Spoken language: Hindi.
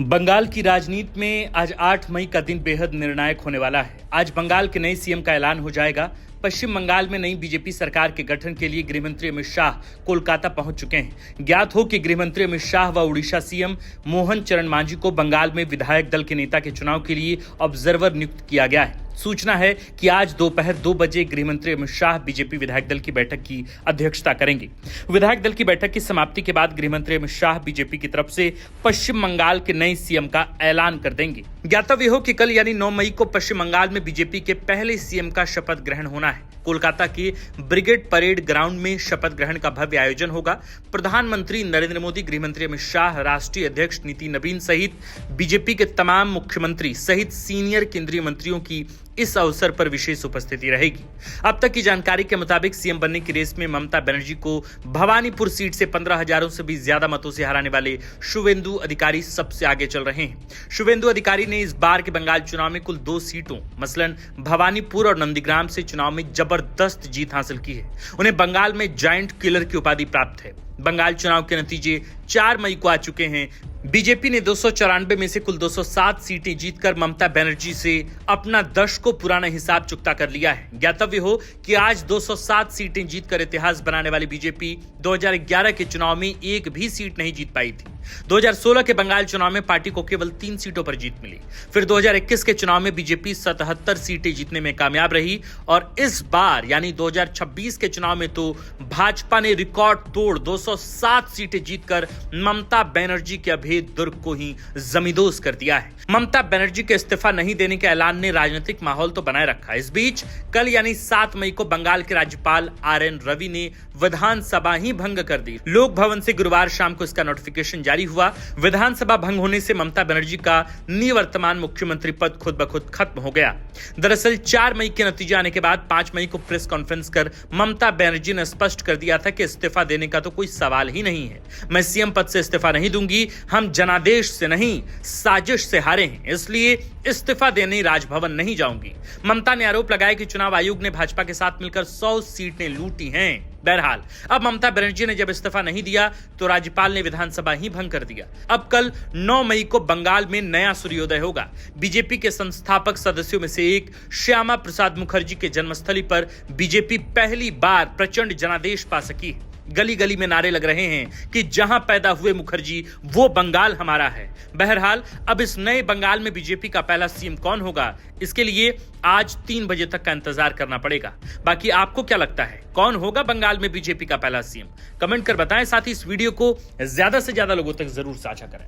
बंगाल की राजनीति में आज 8 मई का दिन बेहद निर्णायक होने वाला है। आज बंगाल के नए सीएम का ऐलान हो जाएगा। पश्चिम बंगाल में नई बीजेपी सरकार के गठन के लिए गृहमंत्री अमित शाह कोलकाता पहुंच चुके हैं। ज्ञात हो कि गृहमंत्री अमित शाह व उड़ीसा सीएम मोहन चरण मांझी को बंगाल में विधायक दल के नेता के चुनाव के लिए ऑब्जर्वर नियुक्त किया गया है। सूचना है कि आज दोपहर 2 बजे गृहमंत्री अमित शाह बीजेपी विधायक दल की बैठक की अध्यक्षता करेंगे। विधायक दल की बैठक की समाप्ति के बाद गृहमंत्री अमित शाह बीजेपी की तरफ से पश्चिम बंगाल के नए सीएम का ऐलान कर देंगे। ज्ञातव्य हो कि कल यानी 9 मई को पश्चिम बंगाल में बीजेपी के पहले सीएम का शपथ ग्रहण होना है। कोलकाता के ब्रिगेड परेड ग्राउंड में शपथ ग्रहण का भव्य आयोजन होगा। प्रधानमंत्री नरेंद्र मोदी, गृहमंत्री अमित शाह, राष्ट्रीय अध्यक्ष नितिन नवीन सहित बीजेपी के तमाम मुख्यमंत्री सहित सीनियर केंद्रीय मंत्रियों की इस अवसर पर विशेष उपस्थिति रहेगी। अब तक की जानकारी के मुताबिक सीएम बनने की रेस में ममता बनर्जी को भवानीपुर सीट से 15,000 से भी ज्यादा मतों से हराने वाले शुवेंदु अधिकारी सबसे आगे चल रहे हैं। शुवेंदु अधिकारी ने इस बार के बंगाल चुनाव में कुल 2 सीटों मसलन भवानीपुर और नंदीग्राम से चुनाव में जबरदस्त जीत हासिल की है। उन्हें बंगाल में जायंट किलर की उपाधि प्राप्त है। बंगाल चुनाव के नतीजे 4 मई को आ चुके हैं। बीजेपी ने 294 में से कुल 207 सीटें जीतकर ममता बनर्जी से अपना दशकों पुराना हिसाब चुकता कर लिया है। ज्ञातव्य हो कि आज 207 सीटें जीतकर इतिहास बनाने वाली बीजेपी 2011 के चुनाव में एक भी सीट नहीं जीत पाई थी। 2016 के बंगाल चुनाव में पार्टी को केवल 3 सीटों पर जीत मिली। फिर 2021 के चुनाव में बीजेपी 77 सीटें जीतने में कामयाब रही और इस बार यानी 2026 के चुनाव में तो भाजपा ने रिकॉर्ड तोड़ 207 सीटें जीतकर ममता बनर्जी के अभेद दुर्ग को ही जमींदोज कर दिया है। ममता बनर्जी के इस्तीफा नहीं देने के ऐलान ने राजनीतिक माहौल तो बनाए रखा। इस बीच कल यानी 7 मई को बंगाल के राज्यपाल RN रवि ने विधानसभा ही भंग कर दी। लोक भवन से गुरुवार शाम को इसका नोटिफिकेशन जारी हुआ। विधानसभा भंग होने से ममता बनर्जी का निवर्तमान मुख्यमंत्री पद खुद ब खुद खत्म हो गया। दरअसल 4 मई के नतीजे आने के बाद 5 मई को प्रेस कॉन्फ्रेंस कर ममता बनर्जी ने स्पष्ट कर दिया था कि इस्तीफा देने का तो कोई सवाल ही नहीं है। मैं सीएम पद से इस्तीफा नहीं दूंगी। हम जनादेश से नहीं साजिश से हारे हैं, इसलिए इस्तीफा देने राजभवन नहीं जाऊंगी। ममता ने आरोप लगाया कि चुनाव आयोग ने भाजपा के साथ मिलकर 100 सीटें लूटी हैं। बहरहाल अब ममता बनर्जी ने जब इस्तीफा नहीं दिया तो राज्यपाल ने विधानसभा ही भंग कर दिया। अब कल 9 मई को बंगाल में नया सूर्योदय होगा। बीजेपी के संस्थापक सदस्यों में से एक श्यामा प्रसाद मुखर्जी के जन्मस्थली पर बीजेपी पहली बार प्रचंड जनादेश पा सकी है। गली गली में नारे लग रहे हैं कि जहां पैदा हुए मुखर्जी वो बंगाल हमारा है। बहरहाल अब इस नए बंगाल में बीजेपी का पहला सीएम कौन होगा, इसके लिए आज 3 बजे तक का इंतजार करना पड़ेगा। बाकी आपको क्या लगता है, कौन होगा बंगाल में बीजेपी का पहला सीएम? कमेंट कर बताएं। साथ ही इस वीडियो को ज्यादा से ज्यादा लोगों तक जरूर साझा करें।